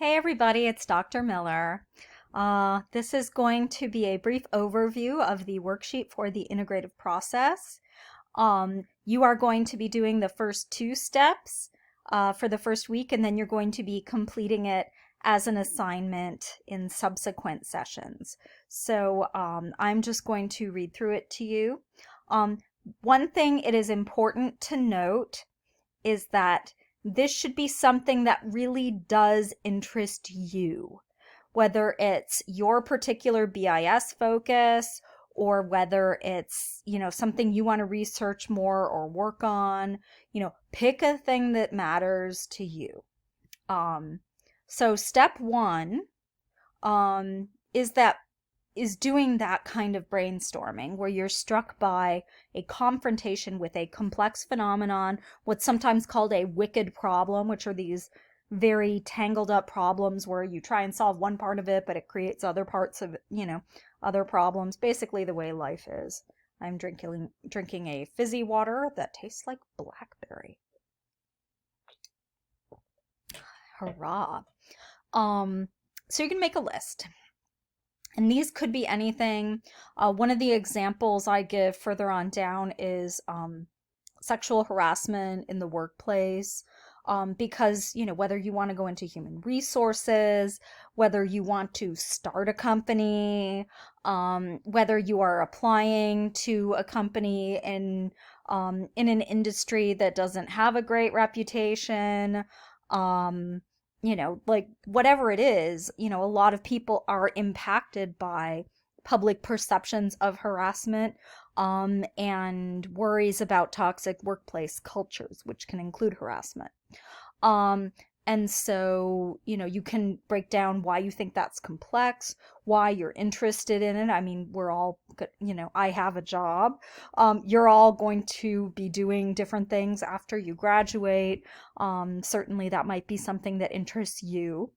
Hey everybody, it's Dr. Miller. This is going to be a brief overview of the worksheet for the integrative process. You are going to be doing the first two steps for the first week, and then you're going to be completing it as an assignment in subsequent sessions. So I'm just going to read through it to you. One thing it is important to note is that this should be something that really does interest you, whether it's your particular BIS focus or whether it's, something you want to research more or work on, pick a thing that matters to you. So step one, is that is doing that kind of brainstorming where you're struck by a confrontation with a complex phenomenon, what's sometimes called a wicked problem, which are these very tangled up problems where you try and solve one part of it, but it creates other parts of, other problems. Basically the way life is. I'm drinking a fizzy water that tastes like blackberry. Hurrah. So you can make a list. And these could be anything. One of the examples I give further on down is sexual harassment in the workplace. Because, whether you want to go into human resources, whether you want to start a company, whether you are applying to a company in an industry that doesn't have a great reputation, like whatever it is, a lot of people are impacted by public perceptions of harassment, and worries about toxic workplace cultures, which can include harassment. Um, and so, you can break down why you think that's complex, why you're interested in it. I mean, we're all, I have a job. You're all going to be doing different things after you graduate. Certainly that might be something that interests you.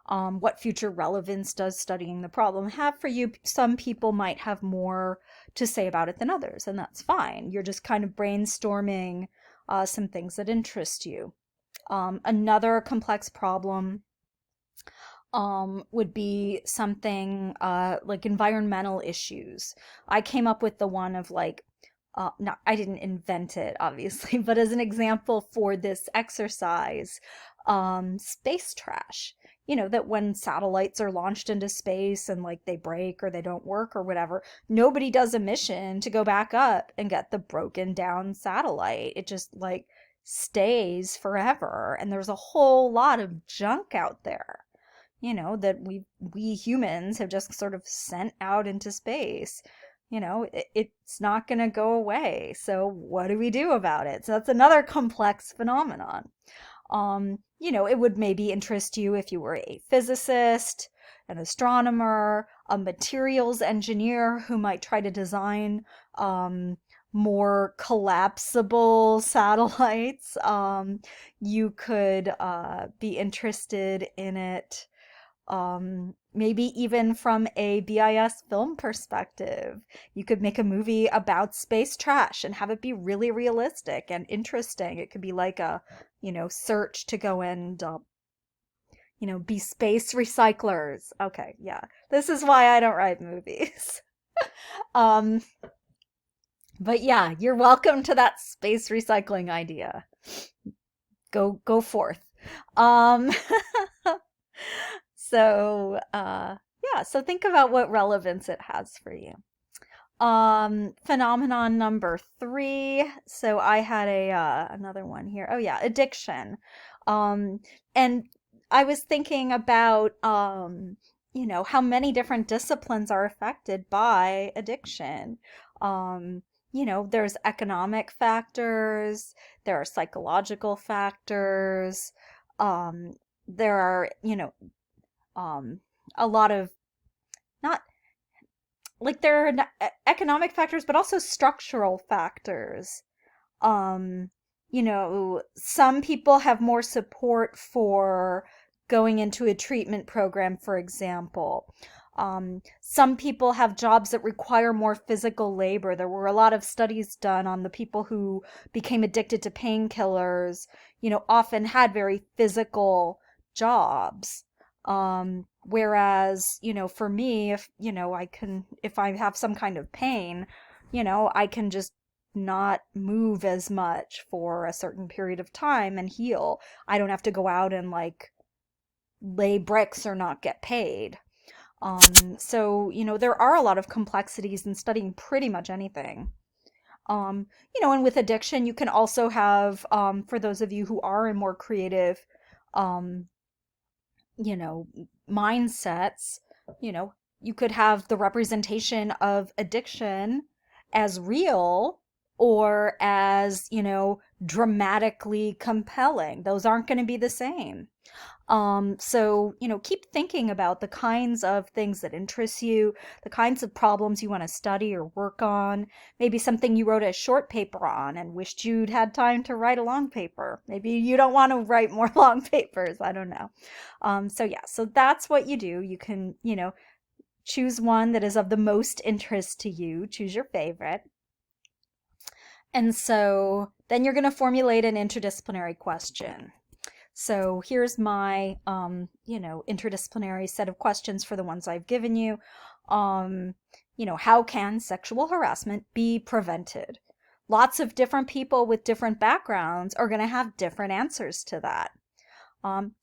What future relevance does studying the problem have for you? Some people might have more to say about it than others, and that's fine. You're just kind of brainstorming some things that interest you. Another complex problem would be something like environmental issues. I came up with the one of like, no, I didn't invent it, obviously, but as an example for this exercise, space trash. That when satellites are launched into space and like they break or they don't work or whatever, nobody does a mission to go back up and get the broken down satellite. It just like stays forever. And there's a whole lot of junk out there, that we humans have just sort of sent out into space. It's not going to go away. So what do we do about it? So that's another complex phenomenon. It would maybe interest you if you were a physicist, an astronomer, a materials engineer who might try to design more collapsible satellites. You could be interested in it, maybe even from a BIS film perspective. You could make a movie about space trash and have it be really realistic and interesting. It could be like a, search to go and, be space recyclers. Okay, yeah. This is why I don't write movies. um, but yeah, you're welcome to that space recycling idea. Go forth. Um, so think about what relevance it has for you. Phenomenon number 3. So I had another one here. Oh yeah, addiction. And I was thinking about how many different disciplines are affected by addiction. There's economic factors, there are psychological factors, there are, a lot of, not like, there are economic factors, but also structural factors. Some people have more support for going into a treatment program, for example. Some people have jobs that require more physical labor. There were a lot of studies done on the people who became addicted to painkillers, often had very physical jobs. Whereas, for me, if I have some kind of pain, I can just not move as much for a certain period of time and heal. I don't have to go out and like lay bricks or not get paid. So, there are a lot of complexities in studying pretty much anything. And with addiction, you can also have, for those of you who are in more creative, um, you know, mindsets, you know, you could have the representation of addiction as real or as, dramatically compelling. Those aren't going to be the same. So, keep thinking about the kinds of things that interest you, the kinds of problems you want to study or work on, maybe something you wrote a short paper on and wished you'd had time to write a long paper. Maybe you don't want to write more long papers. I don't know. So yeah, so that's what you do. You can, choose one that is of the most interest to you, choose your favorite. And so then you're going to formulate an interdisciplinary question. So here's my, interdisciplinary set of questions for the ones I've given you. How can sexual harassment be prevented? Lots of different people with different backgrounds are going to have different answers to that.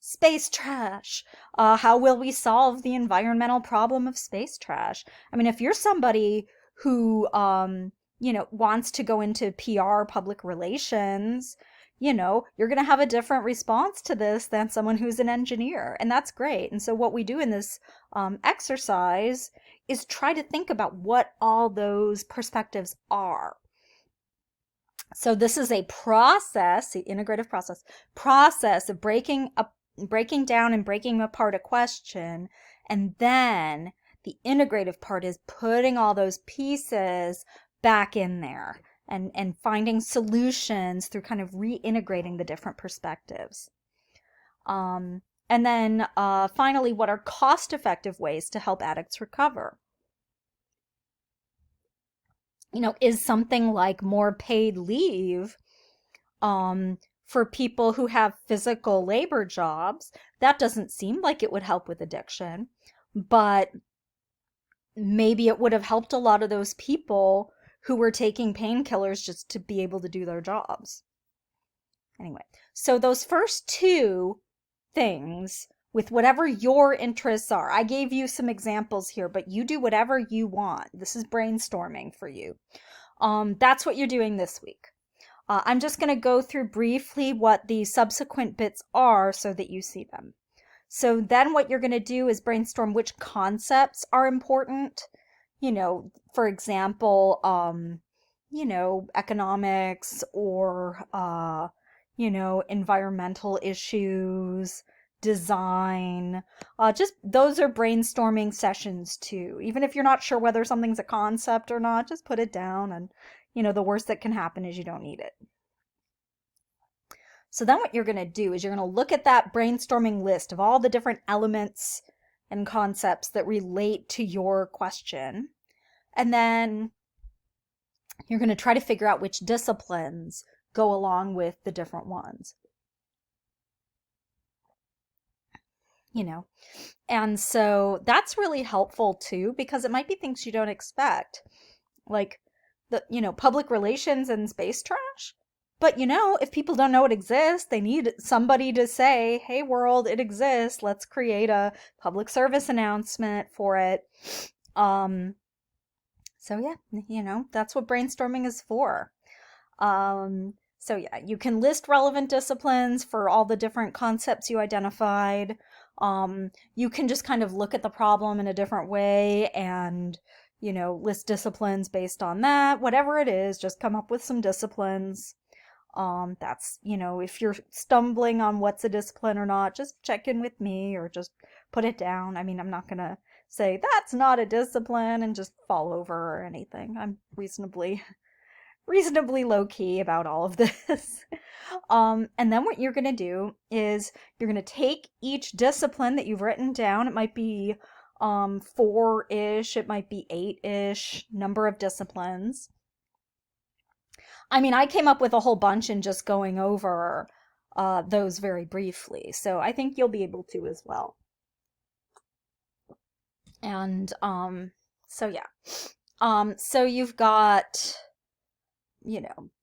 Space trash. How will we solve the environmental problem of space trash? I mean, if you're somebody who, wants to go into PR, public relations, you're going to have a different response to this than someone who's an engineer. And that's great. And so what we do in this exercise is try to think about what all those perspectives are. So this is a process, the integrative process of breaking down and breaking apart a question. And then the integrative part is putting all those pieces back in there and finding solutions through kind of reintegrating the different perspectives. And then finally, what are cost-effective ways to help addicts recover? Is something like more paid leave for people who have physical labor jobs? That doesn't seem like it would help with addiction, but maybe it would have helped a lot of those people who were taking painkillers just to be able to do their jobs. Anyway, so those first two things with whatever your interests are. I gave you some examples here, but you do whatever you want. This is brainstorming for you. That's what you're doing this week. I'm just going to go through briefly what the subsequent bits are so that you see them. So then what you're going to do is brainstorm which concepts are important. For example, economics or, environmental issues, design. Just those are brainstorming sessions too. Even if you're not sure whether something's a concept or not, just put it down, and the worst that can happen is you don't need it. So then what you're going to do is you're going to look at that brainstorming list of all the different elements and concepts that relate to your question. And then you're going to try to figure out which disciplines go along with the different ones. And so that's really helpful too, because it might be things you don't expect, like the public relations and space trash. But if people don't know it exists, they need somebody to say, hey world, it exists, let's create a public service announcement for it. So yeah, that's what brainstorming is for. So yeah, you can list relevant disciplines for all the different concepts you identified. You can just kind of look at the problem in a different way and, list disciplines based on that. Whatever it is, just come up with some disciplines. That's, if you're stumbling on what's a discipline or not, just check in with me or just put it down. I mean, I'm not gonna say that's not a discipline and just fall over or anything. I'm reasonably low key about all of this. And then what you're going to do is you're going to take each discipline that you've written down. It might be 4-ish, it might be 8-ish number of disciplines. I mean, I came up with a whole bunch in just going over those very briefly, so I think you'll be able to as well. And so yeah. So you've got,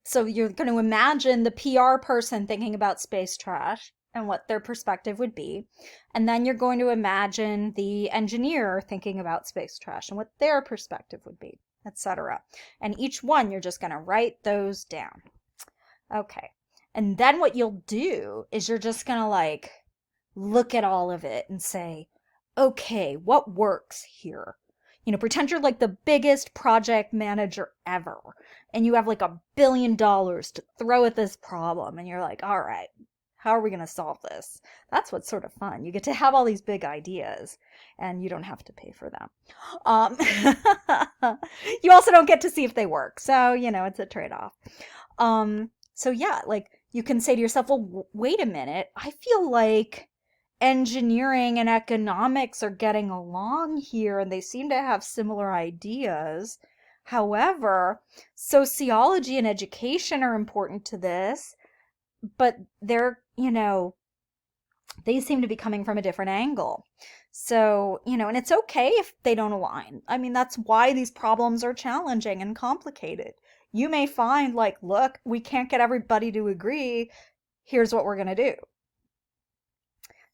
so you're going to imagine the PR person thinking about space trash and what their perspective would be. And then you're going to imagine the engineer thinking about space trash and what their perspective would be, etc. And each one, you're just going to write those down. Okay. And then what you'll do is you're just going to like look at all of it and say, okay, what works here? Pretend you're like the biggest project manager ever, and you have like $1 billion to throw at this problem, and you're like, all right, how are we going to solve this? That's what's sort of fun. You get to have all these big ideas, and you don't have to pay for them. Um, you also don't get to see if they work, so, it's a trade-off. So yeah, like you can say to yourself, well, wait a minute, I feel like engineering and economics are getting along here and they seem to have similar ideas. However, sociology and education are important to this, but they seem to be coming from a different angle. So, and it's okay if they don't align. I mean, that's why these problems are challenging and complicated. You may find like, look, we can't get everybody to agree. Here's what we're going to do.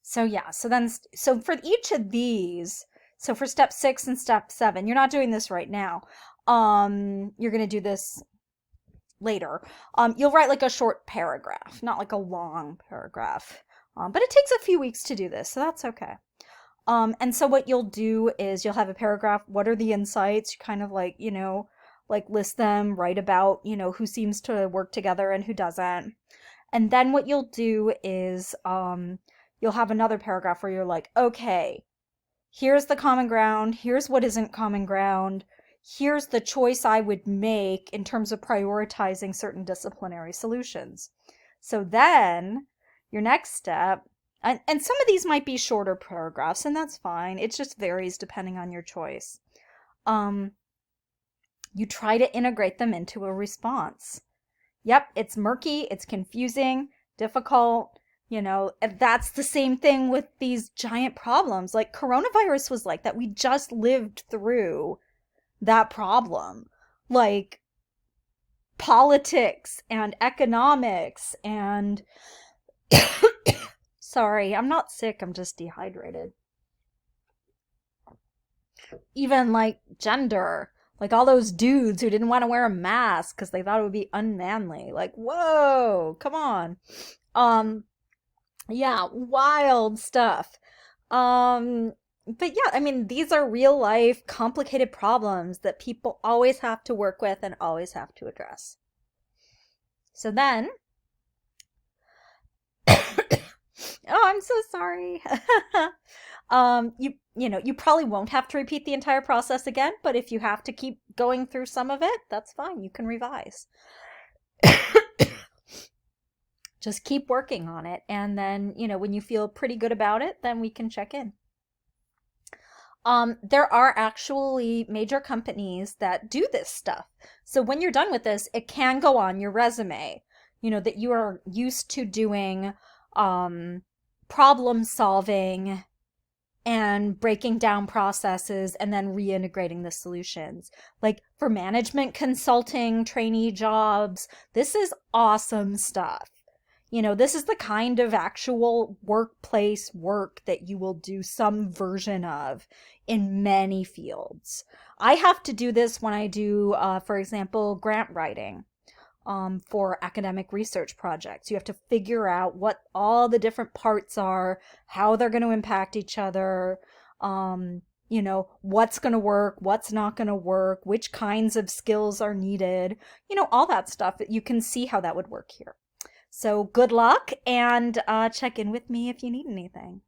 So yeah, so for each of these, so for step 6 and step 7, you're not doing this right now. You're going to do this later. You'll write like a short paragraph, not like a long paragraph. But it takes a few weeks to do this, so that's okay. And so what you'll do is you'll have a paragraph. What are the insights? You kind of like, like list them, write about, who seems to work together and who doesn't. And then what you'll do is, you'll have another paragraph where you're like, okay, here's the common ground. Here's what isn't common ground. Here's the choice I would make in terms of prioritizing certain disciplinary solutions. So then your next step, and some of these might be shorter paragraphs, and that's fine. It just varies depending on your choice. You try to integrate them into a response. Yep, it's murky, it's confusing, difficult. And that's the same thing with these giant problems. Like coronavirus was like that. We just lived through that problem. Like politics and economics and sorry, I'm not sick, I'm just dehydrated. Even like gender. Like all those dudes who didn't want to wear a mask because they thought it would be unmanly. Like, whoa, come on. Yeah, wild stuff. But yeah, I mean, these are real life, complicated problems that people always have to work with and always have to address. So then, oh, I'm so sorry. You probably won't have to repeat the entire process again, but if you have to keep going through some of it, that's fine. You can revise. Just keep working on it. And then, when you feel pretty good about it, then we can check in. There are actually major companies that do this stuff. So when you're done with this, it can go on your resume, that you are used to doing problem solving and breaking down processes and then reintegrating the solutions. Like for management consulting, trainee jobs, this is awesome stuff. This is the kind of actual workplace work that you will do some version of in many fields. I have to do this when I do, for example, grant writing for academic research projects. You have to figure out what all the different parts are, how they're going to impact each other, what's going to work, what's not going to work, which kinds of skills are needed, all that stuff. You can see how that would work here. So good luck, and check in with me if you need anything.